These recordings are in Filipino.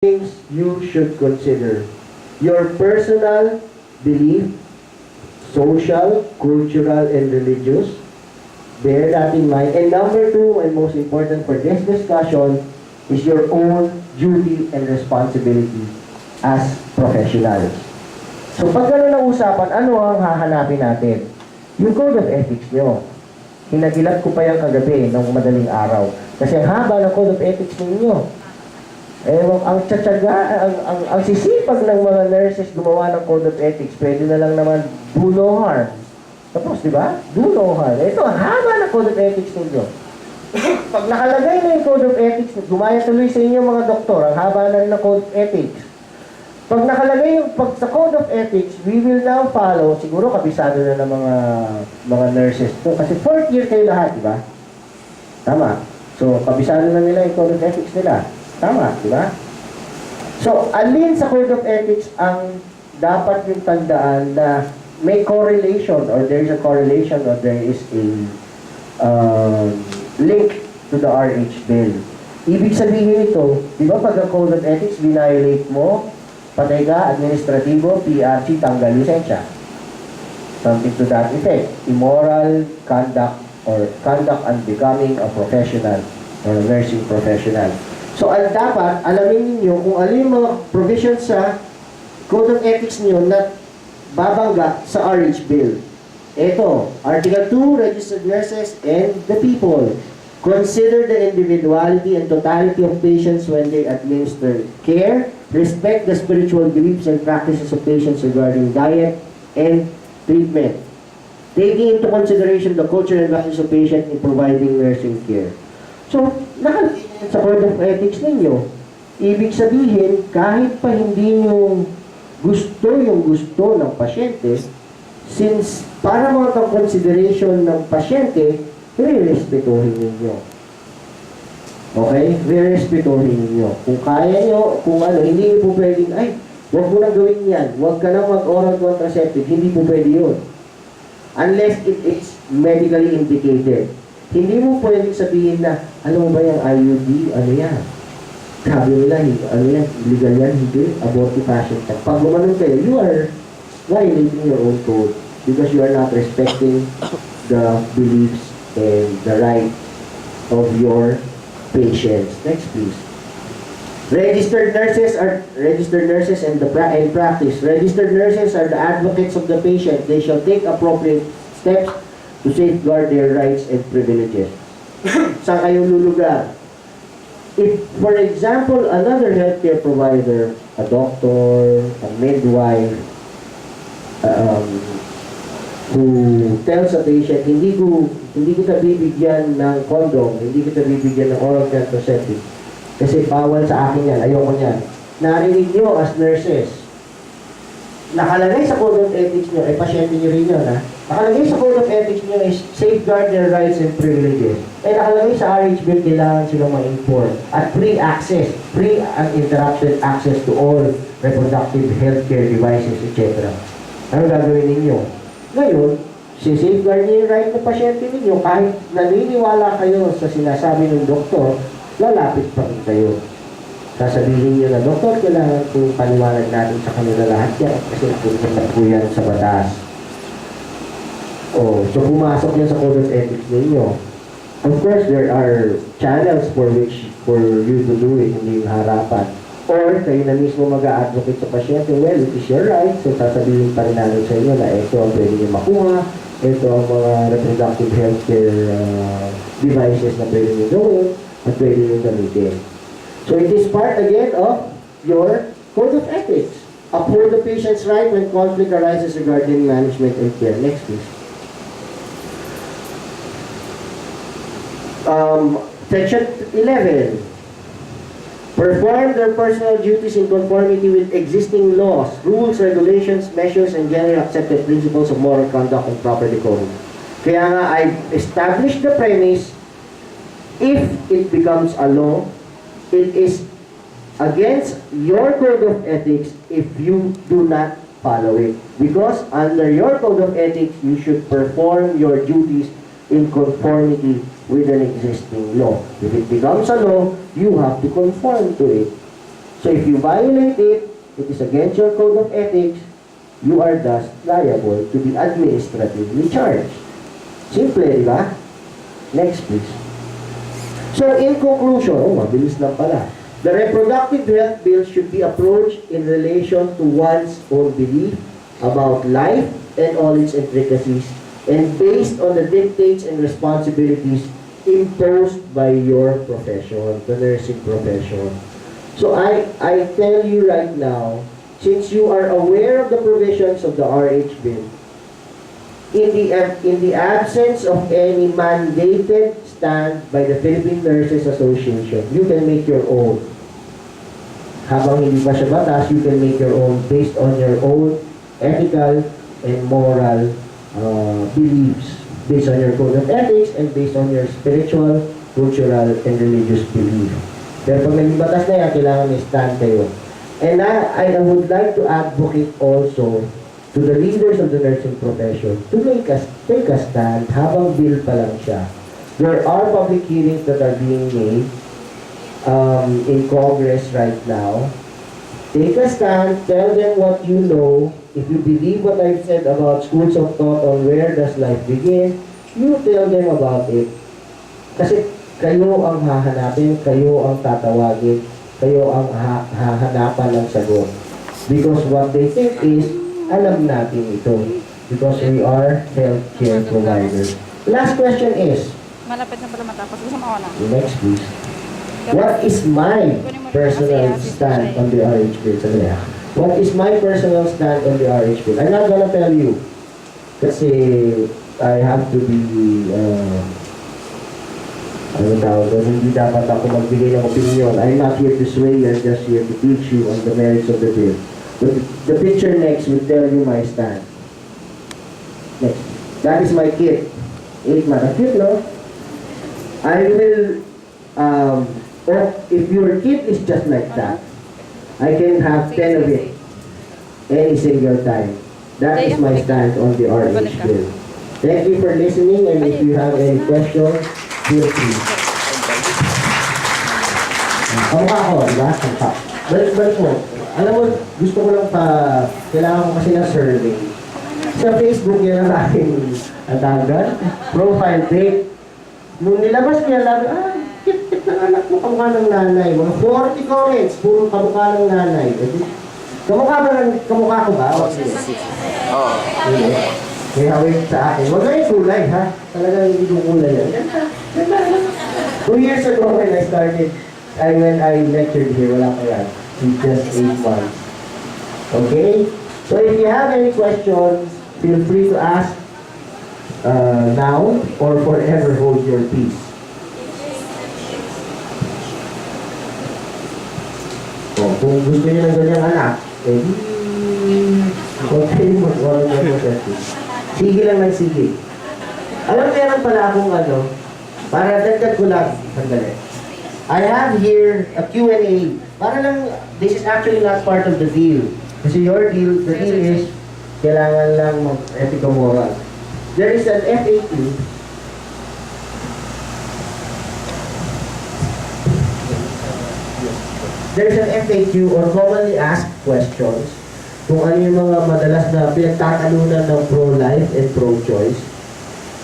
things you should consider. Your personal belief, social, cultural, and religious. Bear that in mind. And number two, and most important for this discussion, is your own duty and responsibility as professionals. So pag gano'n na usapan, ano ang hahanapin natin? Yung code of ethics nyo. Hinagilat ko pa yung kagabi ng madaling araw. Kasi ang haba ng code of ethics ninyo. Ang tsatsaga, ang sisipag ng mga nurses gumawa ng code of ethics, pwede na lang naman do no harm. Tapos, di ba? Do no harm. Ito, ang haba ng code of ethics ninyo. Pag nakalagay na yung code of ethics, gumaya tuloy sa inyo mga doktor, ang haba na rin ng code of ethics. Pag nakalagay yung sa code of ethics, we will now follow, siguro kabisado na ng mga nurses to, kasi fourth year kayo lahat, di ba? Tama. So, kabisado na nila yung code of ethics nila. Tama, di ba? So, alin sa code of ethics ang dapat yung tandaan na may correlation or there is a correlation or there is a link to the RH bill. Ibig sabihin ito, di ba pag ang code of ethics, violate mo, patay ka, administratibo, PRC, tanggal lisensya. Something to that effect. Immoral conduct or conduct unbecoming a professional or a nursing professional. So, dapat, alamin ninyo kung alin yung mga provisions sa Code of Ethics niyo na babangga sa RH Bill. Ito, Article 2, Registered Nurses and the People. Consider the individuality and totality of patients when they administer care. Respect the spiritual beliefs and practices of patients regarding diet and treatment. Taking into consideration the culture and values of patients in providing nursing care. So, nakalagay sa Code of Ethics ninyo. Ibig sabihin, kahit pa hindi nyo gusto ng pasyente, since para mga consideration ng pasyente, re-respetuhin ninyo. Okay? Re-respetuhin ninyo. Kung kaya nyo, kung ano, hindi nyo po pwedeng, ay, huwag mo na gawin yan. Huwag ka na mag-oral contraceptive. Hindi po pwede yun. Unless it is medically indicated. Hindi mo pwedeng sabihin na, ano ba yung IUD? Ano yan? Sabi nila, ano yan? Illegal yan? Hindi. Abortifacient. Pag gumanon kayo, you are violating your own code because you are not respecting the beliefs and the right of your patients. Next, please. Registered nurses and practice. Registered nurses are the advocates of the patient. They shall take appropriate steps to safeguard their rights and privileges. Saan kayo lulugar? If, for example, another healthcare provider, a doctor, a midwife, who tells a patient, hindi kita bibigyan ng condom, hindi kita bibigyan ng oral contraceptive, kasi bawal sa akin yan, ayoko yan. Narinig nyo as nurses, nakalagay sa Code of Ethics nyo, pasyente nyo rin yun, ha? Nakalagay sa Code of Ethics nyo is safeguard their rights and privileges. Nakalagay sa RH Bill, kailangan silang ma-inform. At free access, free uninterrupted access to all reproductive healthcare devices, etc. Ano gagawin ninyo? Ngayon, safeguard niyo yung right ng pasyente ninyo, kahit naniniwala kayo sa sinasabi ng doktor, lalapit pa rin kayo. Sasabihin niyo na, doktor, kailangan kung paniwalag natin sa kanila lahat yan kasi napunta po yan sa batas. So pumasok yan sa Code of Ethics ninyo. Of course, there are channels for you to do it, hindi yung harapan. Or, kayo na mismo mag-a-advocate sa pasyente, well, it is your right, so sasabihin pa rin namin sa inyo na ito ang pwede nyo makuha, ito ang mga reproductive healthcare devices na pwede nyo gawin, at pwede nyo gamitin. So it is part again of your Code of Ethics. Uphold the patient's right when conflict arises regarding management and care. Next, please. Section 11. Perform their personal duties in conformity with existing laws, rules, regulations, measures, and generally accepted principles of moral conduct and proper decorum. Kaya nga, I established the premise, if it becomes a law, it is against your code of ethics if you do not follow it. Because under your code of ethics, you should perform your duties in conformity with an existing law. If it becomes a law, you have to conform to it. So if you violate it, it is against your code of ethics, you are thus liable to be administratively charged. Simple, di ba? Next, please. So in conclusion, mabilis lang pala. The reproductive health bill should be approached in relation to one's own belief about life and all its intricacies, and based on the dictates and responsibilities imposed by your profession, the nursing profession. So I tell you right now, since you are aware of the provisions of the RH bill, in the absence of any mandated stand by the Philippine Nurses Association, you can make your own. Habang hindi pa siya batas, you can make your own based on your own ethical and moral beliefs, based on your code of ethics and based on your spiritual, cultural, and religious belief. Pero pag naging batas na yan, kailangan may stand kayo. And I would like to advocate also to the leaders of the nursing profession to take a stand habang bill pa lang siya. There are public hearings that are being made in Congress right now. Take a stand, tell them what you know. If you believe what I've said about schools of thought on where does life begin, you tell them about it. Kasi kayo ang hahanapin, kayo ang tatawagin, kayo ang hahanapan ng sagot. Because what they think is, alam natin ito. Because we are healthcare providers. Last question is, malapit na pala matapos. Gusto mo ako na? next please. What is my personal stand on the RH bill? What is my personal stand on the RH bill? I'm not gonna tell you. Kasi I have to be, hindi dapat ako magbigay ng opinion. I'm not here to sway, I'm just here to teach you on the merits of the bill. But the picture next will tell you my stand. Next. That is my kit. 8 months. Cute, no? I will, if your kit is just like that, I can have 10 of it any single time. That is my stand on the RH bill. Thank you for listening, and if you have any questions, feel free. Kamukha ko, diba? Kamukha. Balik mo. Alam mo, gusto ko lang kailangan ko kasi ng survey. Sa Facebook, yan ang aking atanggal. Profile pic. Nung nilabas niya lang, kit ng anak mo, kamukha ng nanay. Mga 40 comments, puro kamukha ng nanay. Kamukha ko ba? Oo. May hawig sa akin. Huwag na yung kulay, ha? Talagang hindi ko kulay yan. 2 years ago when I started, when I lectured here, wala pa yan. It's just 8 months. Okay? So if you have any questions, feel free to ask now or forever hold your peace. Oh, kung gusto niyo ng ganyang anak, okay, mag-oral na po sa sige lang ng sige. Alam, meron pala akong para dagdag ko lang, sandali. I have here a Q&A. Para lang, this is actually not part of the deal. Kasi your deal, the deal is, kailangan lang mag-ethico-moral. There is an FAQ. There is an FAQ or commonly asked questions kung ano yung mga madalas na pinagtatalunan ng pro-life and pro-choice.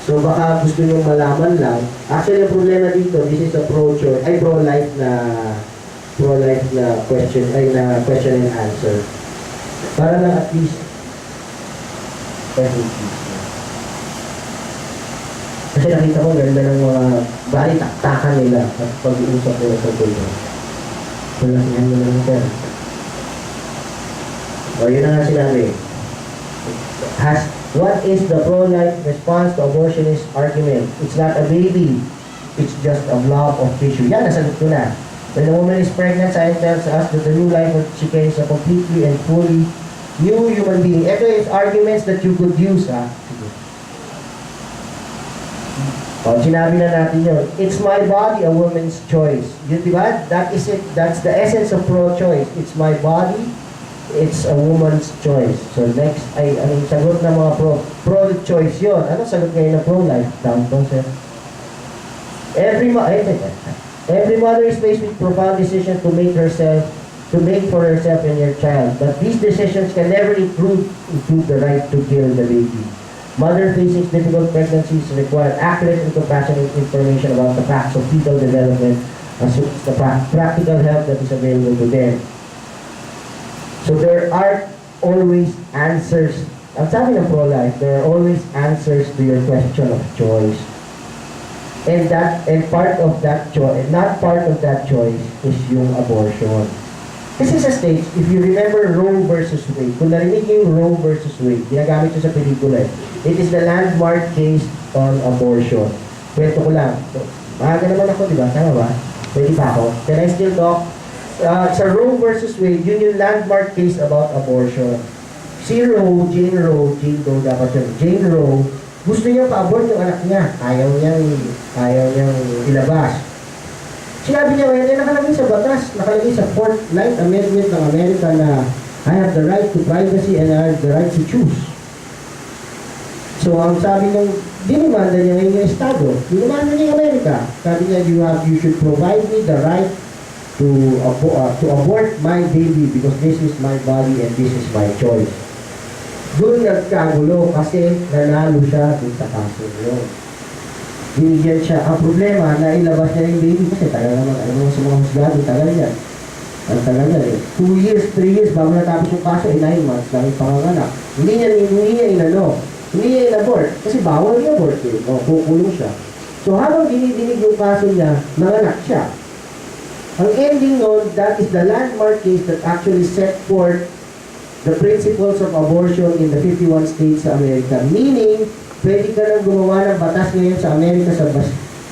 So baka gusto nyo malaman lang. Actually, ang problema dito, this is a pro-choice, ay pro-life na question, na question and answer. Para lang at least kasi nakita ko ganda ng mga bali-taktakan nila at pag-uusap nila sa tulong. Wala siya nyo lang sir. O yun na nga sinabi. What is the pro-life response to abortionist argument? It's not a baby. It's just a blob of tissue. Yan, nasagot ko na. When a woman is pregnant, science tells us that the new life of she carries a completely and fully new human being. Ito is arguments that you could use, ha? O, sinabi na natin yun. It's my body, a woman's choice. Yun, di ba? That is it. That's the essence of pro-choice. It's my body, it's a woman's choice. So next, anong sagot ng mga pro-choice yun? Anong sagot ngayon ng pro-life? Downtown, sir. Every mother is faced with profound decisions to make herself to make for yourself and your child. But these decisions can never include the right to kill the baby. Mother facing difficult pregnancies require accurate and compassionate information about the facts of fetal development as well as the practical help that is available to them. So there are always answers. Ang sabi ng pro-life, there are always answers to your question of choice. And part of that choice, not part of that choice is yung abortion. Kasi sa States, if you remember Roe versus Wade, kung narinig niyo yung Roe versus Wade, ginagamit siya sa pelikula. It is the landmark case on abortion. Kwento ko lang. Maaga naman ako, di ba? Tama ba? Pwede pa ako. Can I still talk? Sa Roe versus Wade, yun yung landmark case about abortion. Si Jane Roe dapat yun. Jane Roe, gusto niya pa-abort yung anak niya. Ayaw niyang ilabas. Sinabi niya ngayon, nakalagay sa batas, nakalagay sa 4th Amendment ng Amerika na I have the right to privacy and I have the right to choose. So, ang sabi ng dinimanda niya ngayon yung Estado, dinimanda niya yung Amerika. Sabi niya, you should provide me the right to abort my baby because this is my body and this is my choice. Doon nagkagulo kasi nanalo siya dun sa kaso yun. Binigyan siya. Ang problema, na ilabas niya yung baby kasi tagal naman, alam mo sa mga husgado, tagal yan. Ang tagal yan eh. 2 years, 3 years, bago natapos yung kaso, 9 months lang yung panganganak. Hindi niya in-abort. Kasi bawal yung abort eh. O, kukulong siya. So, habang dinidinig yung kaso niya, nanganak siya. Ang ending nun, that is the landmark case that actually set forth the principles of abortion in the 51 states sa Amerika. Meaning, pwede ka nang gumawa ng batas ngayon sa Amerika sa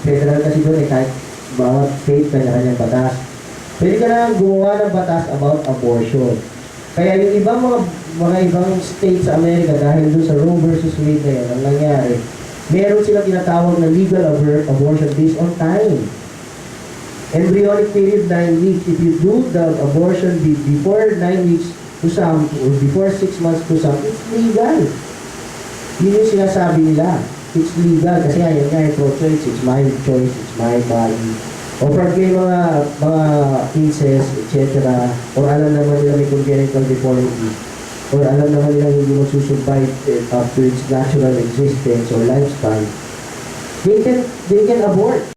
federal kasi doon eh, kahit bawat state kanya-kanyang batas. Pwede ka nang gumawa ng batas about abortion. Kaya yung ibang mga ibang states sa Amerika dahil doon sa Roe versus Wade na yun, ang nangyari, meron silang tinatawag na legal abortion based on time. Embryonic period 9 weeks. If you do the abortion before 9 weeks to some, or before 6 months to some, it's legal. Yun yung sinasabi nila. It's legal. Kasi ayan nga, pro-choice, it's my choice, it's my body. O pag may mga cases, etc. Or alam naman nila may congenital deformity. Or alam naman nila hindi magsusurvive up to its natural existence or lifespan. They can abort.